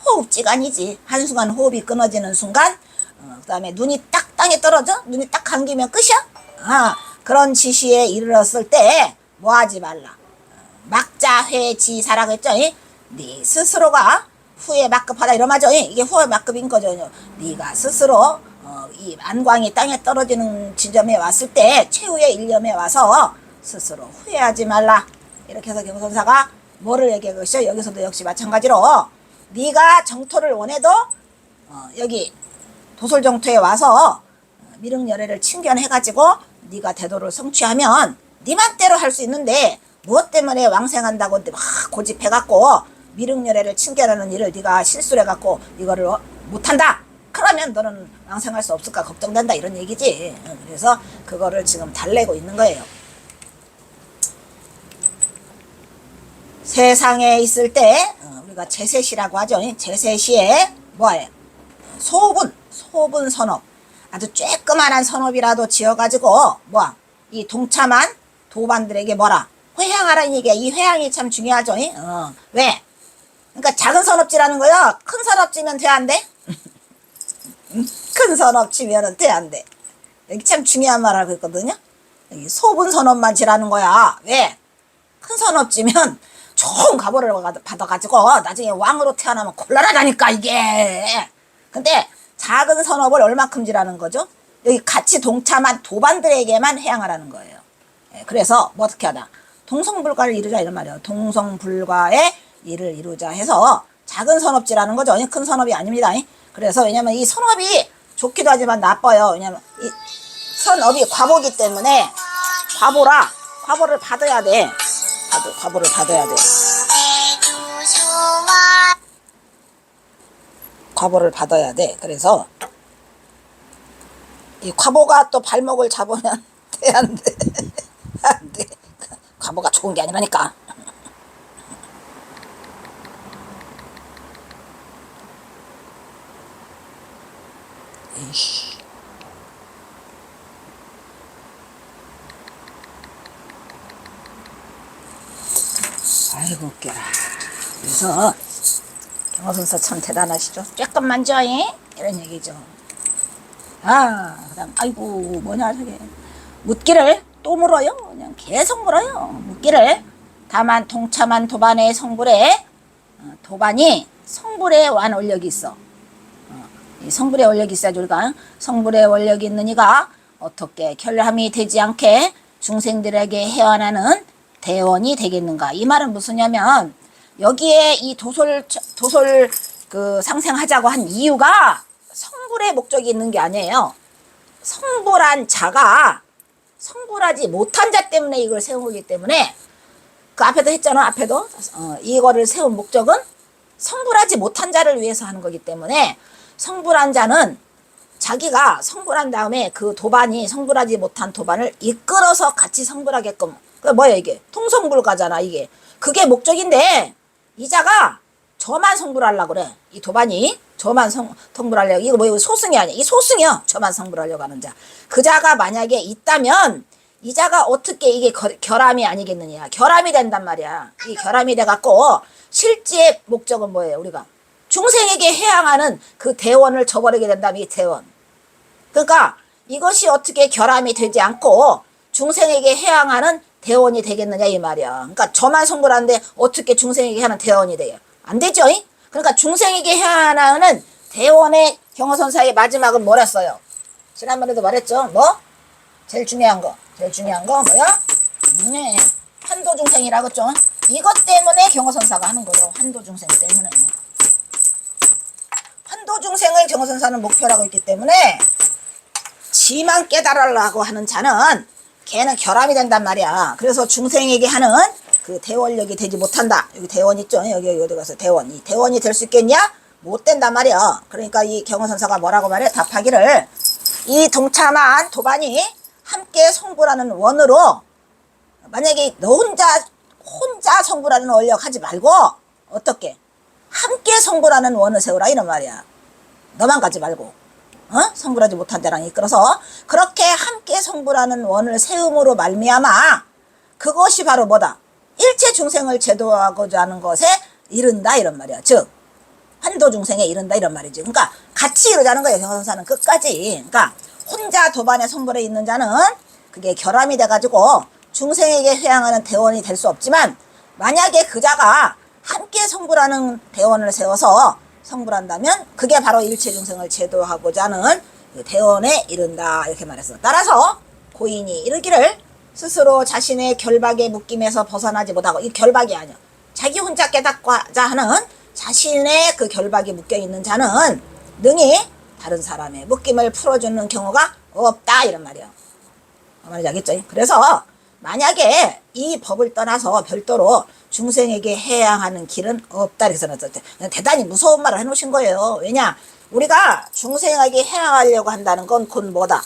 S1: 호흡지간이지. 한순간 호흡이 끊어지는 순간. 그 다음에 눈이 딱 땅에 떨어져? 눈이 딱 감기면 끝이야? 그런 지시에 이르렀을 때 뭐하지 말라. 막자회지사라고 했죠. 네 스스로가 후회 막급하다 이런 말이죠. 이게 후회 막급인 거죠. 네가 스스로 이 안광이 땅에 떨어지는 지점에 왔을 때 최후의 일념에 와서 스스로 후회하지 말라. 이렇게 해서 경선사가 뭐를 얘기하고 있어요? 여기서도 역시 마찬가지로 네가 정토를 원해도 여기 도솔정토에 와서 미륵열애를 친견해가지고 네가 대도를 성취하면 네 맘대로 할 수 있는데 무엇 때문에 왕생한다고 막 고집해갖고 미륵열애를 친견하는 일을 네가 실수를 해갖고 이거를 못한다. 그러면 너는 왕생할 수 없을까 걱정된다 이런 얘기지. 그래서 그거를 지금 달래고 있는 거예요. 세상에 있을 때 우리가 제세시라고 하죠. 제세시에 뭐예요? 소분 선업. 아주 쬐끄만한 선업이라도 지어가지고 이 동참한 도반들에게 뭐라 회향하라는 얘기야. 이 회향이 참 중요하죠. 왜? 그러니까 작은 선업지라는 거요. 큰 선업지면 돼 안 돼? 큰 선업지면은 돼 안 돼? 여기 참 중요한 말 하고 있거든요. 여기 소분 선업만 지라는 거야. 왜? 큰 선업지면 좋은 가보를 받아가지고 나중에 왕으로 태어나면 곤란하다니까 이게. 근데 작은 선업을 얼마큼 지라는 거죠? 여기 같이 동참한 도반들에게만 해양하라는 거예요. 그래서 뭐 어떻게 하다 동성불가를 이루자 이런 말이에요. 동성불가의 일을 이루자 해서 작은 선업지라는 거죠. 큰 선업이 아닙니다. 그래서 왜냐면 이 선업이 좋기도 하지만 나빠요. 왜냐면 이 선업이 과보기 때문에 과보를 받아야 돼. 과보를 받아야 돼. 과보를 받아야 돼. 그래서 이 과보가 또 발목을 잡으면 돼, 안 돼? 안 돼. 과보가 좋은 게 아니라니까. 에이씨. 아이고 웃겨라. 그래서 경호선사 참 대단하시죠. 조금만 줘 이런 얘기죠. 그다음 아이고 뭐냐 저게 묻기를 또 물어요. 그냥 계속 물어요. 묻기를 다만 동참한 도반의 성불에 도반이 성불에 완 원력이 있어. 이 성불의 원력이 있어야지 우리가 성불의 원력이 있는 이가 어떻게 결함이 되지 않게 중생들에게 해안하는 대원이 되겠는가. 이 말은 무슨냐면 여기에 이 도솔 그 상생하자고 한 이유가 성불의 목적이 있는 게 아니에요. 성불한 자가 성불하지 못한 자 때문에 이걸 세운 거기 때문에 그 앞에도 했잖아. 앞에도 이거를 세운 목적은 성불하지 못한 자를 위해서 하는 거기 때문에 성불한 자는 자기가 성불한 다음에 그 도반이 성불하지 못한 도반을 이끌어서 같이 성불하게끔 그 뭐야 이게 통성불가잖아. 이게 그게 목적인데 이 자가 저만 성불하려고 그래. 이 도반이 저만 성불하려고. 이거 뭐 소승이 아니야. 이 소승이요. 저만 성불하려고 하는 자. 그 자가 만약에 있다면 이 자가 어떻게 이게 결함이 아니겠느냐. 결함이 된단 말이야. 이 결함이 돼갖고 실제 목적은 뭐예요. 우리가 중생에게 해양하는 그 대원을 저버리게 된다면 이 대원. 그러니까 이것이 어떻게 결함이 되지 않고 중생에게 해양하는 대원이 되겠느냐 이 말이야. 그러니까 저만 성불하는데 어떻게 중생에게 하는 대원이 돼요? 안 되죠. 그러니까 중생에게 해양하는 대원의 경호선사의 마지막은 뭐랬어요? 지난번에도 말했죠. 뭐? 제일 중요한 거 뭐야? 환도중생이라고 했죠. 이것 때문에 경호선사가 하는 거죠. 환도중생 때문에. 환도중생을 경호선사는 목표라고 있기 때문에 지만 깨달으려고 하는 자는 걔는 결함이 된단 말이야. 그래서 중생에게 하는 그 대원력이 되지 못한다. 여기 대원 있죠? 여기 어디 가서 대원. 이 대원이 될 수 있겠냐? 못 된단 말이야. 그러니까 이 경호선사가 뭐라고 말해? 답하기를 이 동참한 도반이 함께 성불하는 원으로 만약에 너 혼자 성불하는 원력 하지 말고 어떻게? 함께 성불하는 원을 세우라 이런 말이야. 너만 가지 말고. 성불하지 못한 자랑 이끌어서 그렇게 함께 성불하는 원을 세움으로 말미암아 그것이 바로 뭐다? 일체 중생을 제도하고자 하는 것에 이른다 이런 말이야. 즉 환도 중생에 이른다 이런 말이지. 그러니까 같이 이루자는 거예요. 경호선사는 끝까지. 그러니까 혼자 도반의 성불에 있는 자는 그게 결함이 돼가지고 중생에게 회양하는 대원이 될 수 없지만 만약에 그 자가 함께 성불하는 대원을 세워서 성불한다면 그게 바로 일체 중생을 제도하고자 하는 대원에 이른다 이렇게 말했어. 따라서 고인이 이르기를 스스로 자신의 결박의 묶임에서 벗어나지 못하고 이 결박이 아니야. 자기 혼자 깨닫고자 하는 자신의 그 결박이 묶여있는 자는 능히 다른 사람의 묶임을 풀어주는 경우가 없다 이런 말이야. 말인지 알겠죠? 그래서 만약에 이 법을 떠나서 별도로 중생에게 해양하는 길은 없다. 그래서 대단히 무서운 말을 해놓으신 거예요. 왜냐? 우리가 중생에게 해양하려고 한다는 건 곧 뭐다?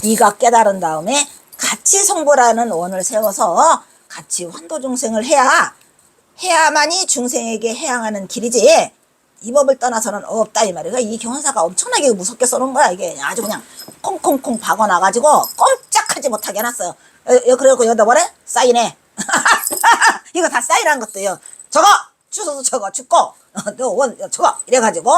S1: 네가 깨달은 다음에 같이 성불하는 원을 세워서 같이 환도중생을 해야만이 중생에게 해양하는 길이지 이 법을 떠나서는 없다 이 말이야. 이 경선사가 엄청나게 무섭게 써놓은 거야. 이게 아주 그냥 콩콩콩 박아놔가지고 꼼짝하지 못하게 해놨어요. 그래갖고 여기다 뭐래? 사인해. 이거 다 사인한 것도요. 저거! 주소도 저거 죽고 너 원 저거! 이래가지고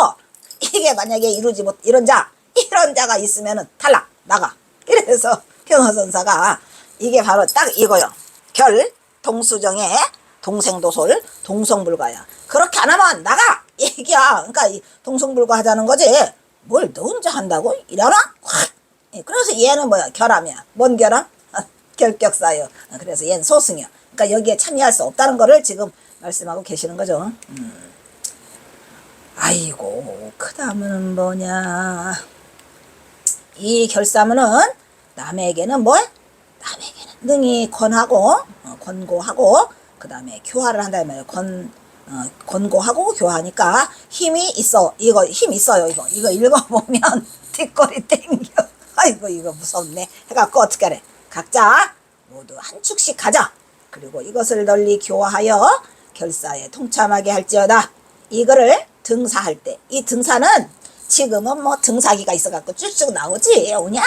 S1: 이게 만약에 이루지 못 이런 자가 있으면은 탈락 나가. 그래서 경허선사가 이게 바로 딱 이거요. 결 동수정의 동생도솔 동성불가야. 그렇게 안 하면 나가 얘기야. 그러니까 이 동성불가 하자는 거지. 뭘 너 혼자 한다고? 이러나? 확. 그래서 얘는 뭐야? 결함이야. 뭔 결함? 결격사유. 그래서 얘는 소승이요. 그러니까 여기에 참여할 수 없다는 거를 지금 말씀하고 계시는 거죠. 아이고, 그 다음은 뭐냐. 이 결사문은 남에게는 뭐? 남에게는 능히 권하고, 권고하고, 그 다음에 교화를 한다 말이에요. 권고하고 교화하니까 힘이 있어. 이거 힘 있어요. 이거 읽어보면 뒷골이 땡겨. 아이고, 이거 무섭네. 해갖고 어떻게 하래? 각자 모두 한 축씩 가자. 그리고 이것을 널리 교화하여 결사에 통참하게 할지어다. 이거를 등사할 때, 이 등사는 지금은 뭐 등사기가 있어갖고 쭉쭉 나오지. 오냐?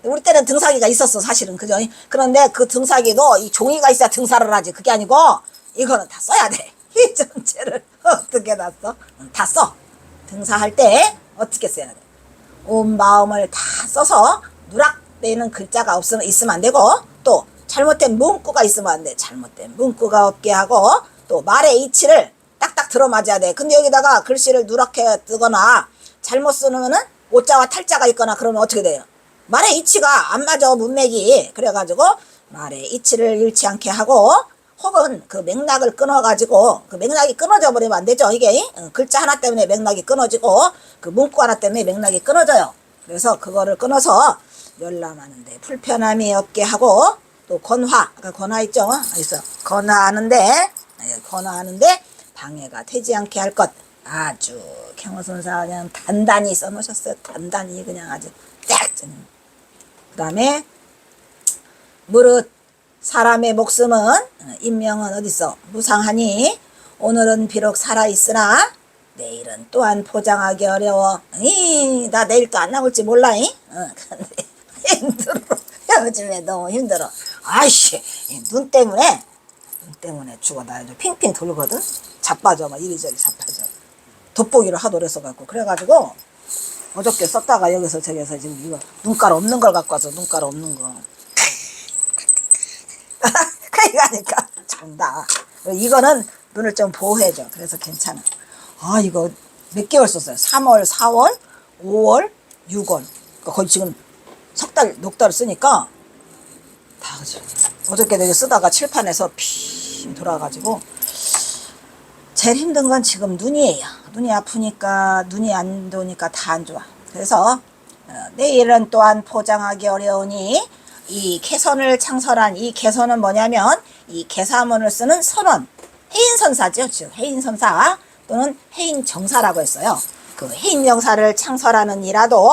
S1: 우리 때는 등사기가 있었어, 사실은. 그죠? 그런데 그 등사기도 이 종이가 있어야 등사를 하지. 그게 아니고, 이거는 다 써야 돼. 이 전체를 어떻게 다 써? 다 써. 등사할 때 어떻게 써야 돼? 온 마음을 다 써서 누락되는 글자가 있으면 안 되고, 또 잘못된 문구가 있으면 안 돼. 잘못된 문구가 없게 하고, 또 말의 이치를 딱딱 들어맞아야 돼. 근데 여기다가 글씨를 누락해 뜨거나 잘못 쓰면은 오자와 탈자가 있거나 그러면 어떻게 돼요? 말의 이치가 안 맞아, 문맥이. 그래가지고 말의 이치를 잃지 않게 하고, 혹은 그 맥락을 끊어가지고, 그 맥락이 끊어져 버리면 안 되죠. 이게 글자 하나 때문에 맥락이 끊어지고, 그 문구 하나 때문에 맥락이 끊어져요. 그래서 그거를 끊어서 열람하는데 불편함이 없게 하고, 또 권화, 아까 권화 있죠? 있어. 권화하는데 방해가 되지 않게 할 것. 아주 경허선사 그냥 단단히 써놓으셨어요. 단단히 그냥 아주 딱. 그 다음에 무릇 사람의 목숨은 인명은 어딨어? 무상하니 오늘은 비록 살아있으나 내일은 또한 포장하기 어려워. 나 내일 또 안 나올지 몰라. 근데 힘들어. 요즘에 너무 힘들어. 아이씨, 눈 때문에 죽어. 나 요즘 핑핑 돌거든. 자빠져. 막 이리저리 자빠져. 돋보기를 하도 그랬어갖고. 그래가지고 어저께 썼다가 여기서 저기서 지금 이거 눈가루 없는 걸 갖고 와서 눈가루 없는 거. 그러니까 정다. 이거는 눈을 좀 보호해줘. 그래서 괜찮아. 아, 이거 몇 개월 썼어요? 3월, 4월, 5월, 6월. 그러니까 거의 지금 넉 달을 쓰니까 다 그죠. 어저께 내가 쓰다가 칠판에서 피 돌아가지고. 제일 힘든 건 지금 눈이에요. 눈이 아프니까, 눈이 안 좋으니까 다 안 좋아. 그래서 내일은 또한 포장하기 어려우니 이 개선을 창설한 이 개선은 뭐냐면 이 개사문을 쓰는 선원, 해인선사죠. 즉 해인선사 또는 해인정사라고 했어요. 그 해인정사를 창설하는 이라도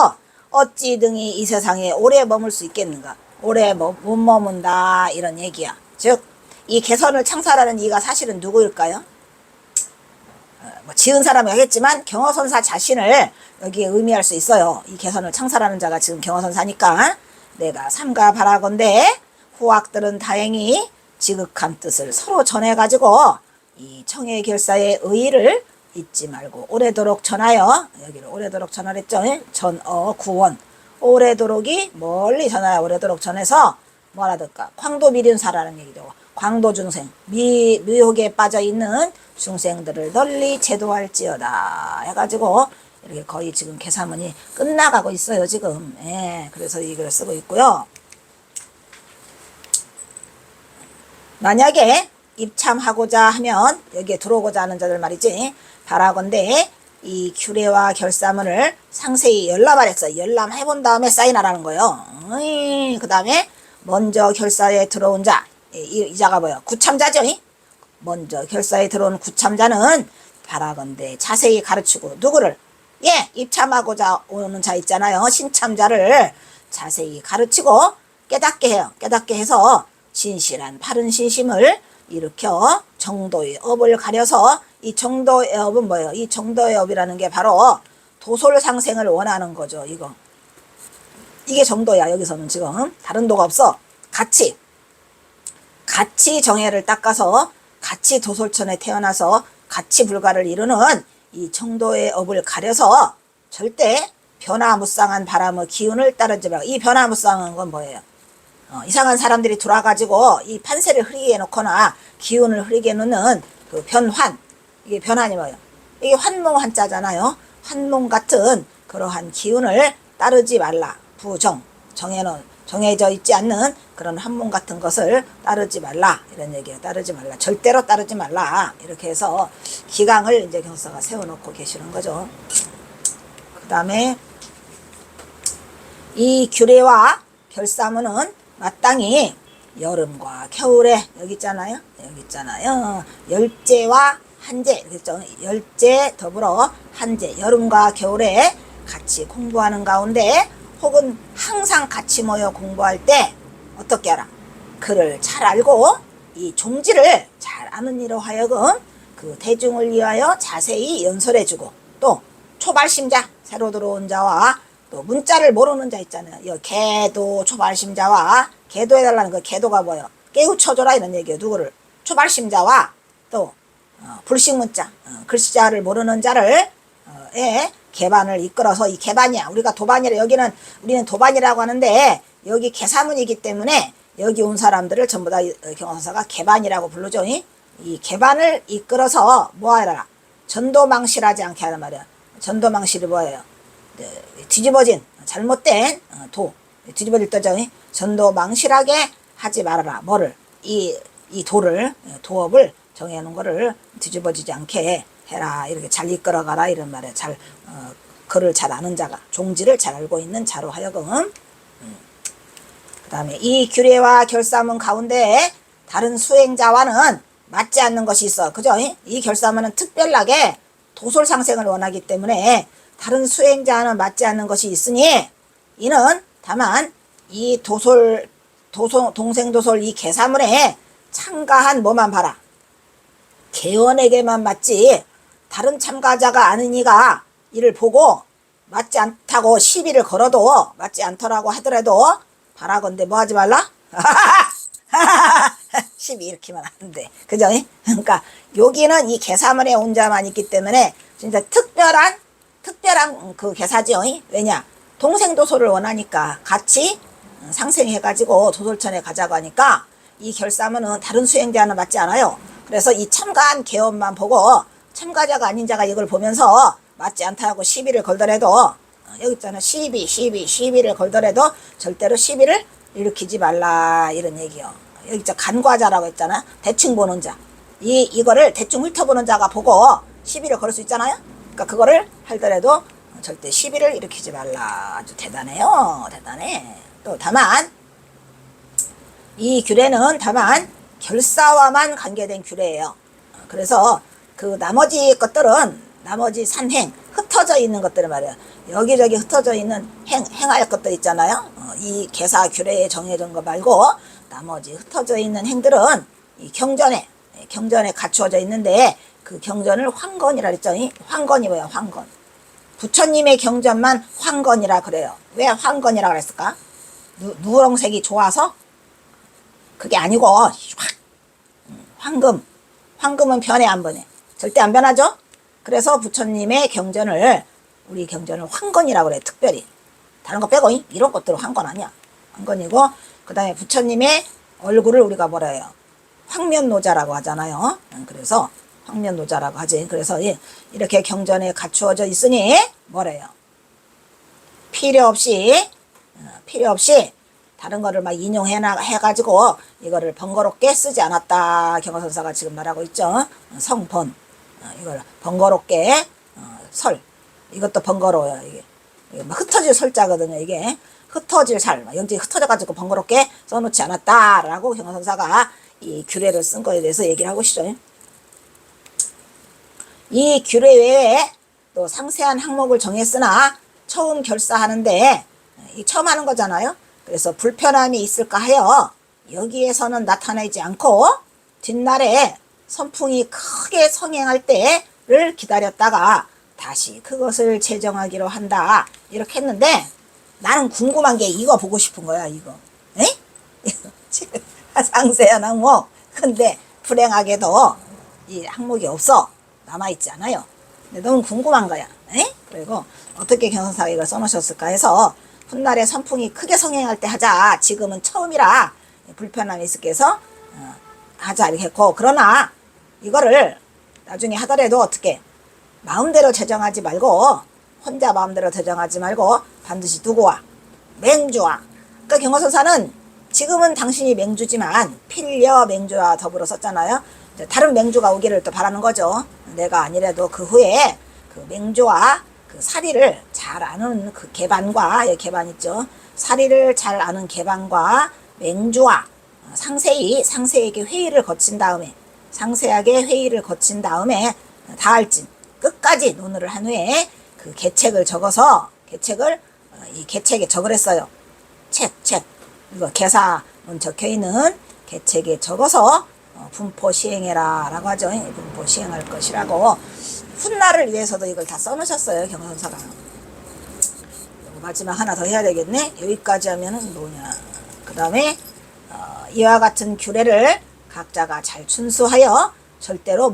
S1: 어찌 등이 이 세상에 오래 머물 수 있겠는가. 오래 못 머문다 이런 얘기야. 즉 이 개선을 창설하는 이가 사실은 누구일까요? 뭐 지은 사람이 하겠지만 경허선사 자신을 여기에 의미할 수 있어요. 이 개선을 창설하는 자가 지금 경허선사니까 내가 삼가 바라건대 후학들은 다행히 지극한 뜻을 서로 전해가지고 이 청해결사의 의의를 잊지 말고 오래도록 전하여, 여기를 오래도록 전하랬죠. 전어 구원, 오래도록이 멀리 전하여 오래도록 전해서 뭐라 될까? 광도미륜사라는 얘기죠. 광도중생, 미혹에 빠져있는 중생들을 널리 제도할지어다 해가지고 이렇게 거의 지금 개사문이 끝나가고 있어요 지금. 그래서 이걸 쓰고 있고요. 만약에 입참하고자 하면 여기에 들어오고자 하는 자들 말이지, 바라건대 이 규례와 결사문을 상세히 열람하랬어요. 열람해본 다음에 사인하라는 거예요. 그 다음에 먼저 결사에 들어온 자, 이 자가 뭐예요? 구참자죠. 먼저 결사에 들어온 구참자는 바라건대 자세히 가르치고, 누구를? 입참하고자 오는 자 있잖아요. 신참자를 자세히 가르치고 깨닫게 해요. 깨닫게 해서 진실한 바른 신심을 일으켜 정도의 업을 가려서, 이 정도의 업은 뭐예요? 이 정도의 업이라는 게 바로 도솔상생을 원하는 거죠. 이게 정도야. 여기서는 지금 다른 도가 없어. 같이 정해를 닦아서 같이 도솔천에 태어나서 같이 불가를 이루는 이 정도의 업을 가려서 절대 변화무쌍한 바람의 기운을 따르지 말고. 이 변화무쌍한 건 뭐예요? 이상한 사람들이 들어와가지고 이 판세를 흐리게 해놓거나 기운을 흐리게 해놓는 그 변환, 이게 변환이 뭐예요? 이게 환몽 한자잖아요. 환몽 같은 그러한 기운을 따르지 말라. 부정, 정해놓은 정해져 있지 않는 그런 한문 같은 것을 따르지 말라 이런 얘기예요. 따르지 말라, 절대로 따르지 말라 이렇게 해서 기강을 이제 경서가 세워놓고 계시는 거죠. 그 다음에 이 규례와 결사문은 마땅히 여름과 겨울에 여기 있잖아요. 여기 있잖아요. 열제와 한제 그랬죠. 열제 더불어 한제 여름과 겨울에 같이 공부하는 가운데 혹은 항상 같이 모여 공부할 때 어떻게 하라? 그를 잘 알고 이 종지를 잘 아는 이로 하여금 그 대중을 위하여 자세히 연설해주고 또 초발심자 새로 들어온 자와 또 문자를 모르는 자 있잖아요. 이 개도 초발심자와 개도해달라는 그 개도가 뭐예요? 깨우쳐줘라 이런 얘기예요. 누구를? 초발심자와 또 불식문자 글씨자를 모르는 자를 개반을 이끌어서 이 개반이야. 우리가 도반이라 우리는 도반이라고 하는데 여기 개사문이기 때문에 여기 온 사람들을 전부 다 경서사가 개반이라고 부르죠. 이 개반을 이끌어서 뭐하라? 전도망실하지 않게 하는 말이야. 전도망실이 뭐예요? 뒤집어진 잘못된 뒤집어질 때죠. 전도망실하게 하지 말아라. 뭐를? 이 도업을 정해놓은 거를 뒤집어지지 않게 해라. 이렇게 잘 이끌어가라 이런 말에 글을 잘 아는 자가 종지를 잘 알고 있는 자로 하여금 그 다음에 이 규례와 결사문 가운데 다른 수행자와는 맞지 않는 것이 있어. 그죠? 이 결사문은 특별하게 도솔상생을 원하기 때문에 다른 수행자와는 맞지 않는 것이 있으니 이는 다만 이 동생도솔 이 개사문에 참가한 뭐만 봐라. 개원에게만 맞지 다른 참가자가 아는 이가 이를 보고 맞지 않다고 시비를 걸어도 맞지 않더라고 하더라도 바라건대 뭐 하지 말라? 시비 일으키면 안 돼. 그죠? 그러니까 여기는 이 개사문에 온 자만 있기 때문에 진짜 특별한 그 개사지요. 왜냐? 동생도솔을 원하니까 같이 상생해가지고 도솔천에 가자고 하니까 이 결사문은 다른 수행자는 맞지 않아요. 그래서 이 참가한 개원만 보고 참가자가 아닌 자가 이걸 보면서 맞지 않다고 시비를 걸더라도 여기 있잖아. 시비를 걸더라도 절대로 시비를 일으키지 말라 이런 얘기요. 여기 있잖아. 간과자라고 했잖아. 대충 보는 자. 이거를 대충 훑어보는 자가 보고 시비를 걸 수 있잖아요. 그러니까 그거를 하더라도 절대 시비를 일으키지 말라. 아주 대단해요. 대단해. 또 다만 이 규례는 다만 결사와만 관계된 규례예요. 그래서 그 나머지 것들은 나머지 산행 흩어져 있는 것들을 말이에요. 여기저기 흩어져 있는 행할 것들 있잖아요. 이 개사 규례에 정해진 거 말고 나머지 흩어져 있는 행들은 이 경전에 갖추어져 있는데 그 경전을 황건이라 그랬죠. 황건이 뭐야? 황건. 부처님의 경전만 황건이라 그래요. 왜 황건이라 그랬을까? 누렁색이 좋아서? 그게 아니고 황금은 변해 안 변해? 절대 안 변하죠. 그래서 부처님의 경전을 우리 경전을 황건이라고 그래. 특별히 다른 거 빼고 이런 것들은 황건 아니야. 황건이고 그 다음에 부처님의 얼굴을 우리가 뭐라 해요? 황면노자라고 하잖아요. 그래서 황면노자라고 하지. 그래서 이렇게 경전에 갖추어져 있으니 뭐래요? 필요 없이 다른 거를 막 인용해가지고 이거를 번거롭게 쓰지 않았다. 경허선사가 지금 말하고 있죠. 성번 이걸 번거롭게 설 이것도 번거로워요. 이게 막 흩어질 설자거든요. 이게 흩어질 살 영지 흩어져가지고 번거롭게 써놓지 않았다라고 경허선사가 이 규례를 쓴 거에 대해서 얘기를 하고 있죠. 이 규례 외에 또 상세한 항목을 정했으나 처음 결사하는데 이 처음 하는 거잖아요. 그래서 불편함이 있을까 하여 여기에서는 나타나지 않고 뒷날에 선풍이 크게 성행할 때를 기다렸다가 다시 그것을 제정하기로 한다. 이렇게 했는데 나는 궁금한 게 이거 보고 싶은 거야. 이거. 에? 상세한 항목. 근데 불행하게도 이 항목이 없어. 남아있지 않아요. 근데 너무 궁금한 거야. 에? 그리고 어떻게 경선사가 이걸 써놓으셨을까 해서 훗날에 선풍이 크게 성행할 때 하자. 지금은 처음이라 불편함이 있을게 해서 하자 이렇게 했고 그러나 이거를 나중에 하더라도 어떻게 마음대로 제정하지 말고 혼자 마음대로 제정하지 말고 반드시 누구와 맹주와 그러니까 경어선사는 지금은 당신이 맹주지만 필려 맹주와 더불어 썼잖아요. 다른 맹주가 오기를 또 바라는 거죠. 내가 아니라도 그 후에 그 맹주와 그 사리를 잘 아는 그 개반과, 예, 개반 있죠. 사리를 잘 아는 개반과 맹주와 상세하게 회의를 거친 다음에 다할진 끝까지 논의를 한 후에 그 계책을 적어서 이 계책에 적으랬어요. 책 이거 개사문 적혀있는 계책에 적어서 분포 시행해라 라고 하죠. 분포 시행할 것이라고 훗날을 위해서도 이걸 다 써놓으셨어요. 경선사가. 마지막 하나 더 해야 되겠네. 여기까지 하면은 뭐냐. 그 다음에 이와 같은 규례를 각자가 잘 준수하여 절대로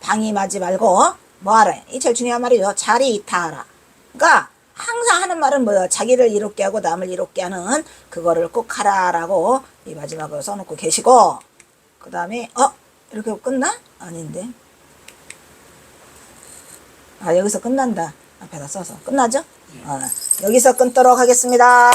S1: 방임하지 말고 뭐하라. 이 제일 중요한 말이죠. 자리 이타하라. 그러니까 항상 하는 말은 뭐예요? 자기를 이롭게 하고 남을 이롭게 하는 그거를 꼭 하라라고 이 마지막으로 써놓고 계시고, 그 다음에 이렇게 끝나? 아닌데. 여기서 끝난다. 앞에다 써서 끝나죠? 여기서 끊도록 하겠습니다.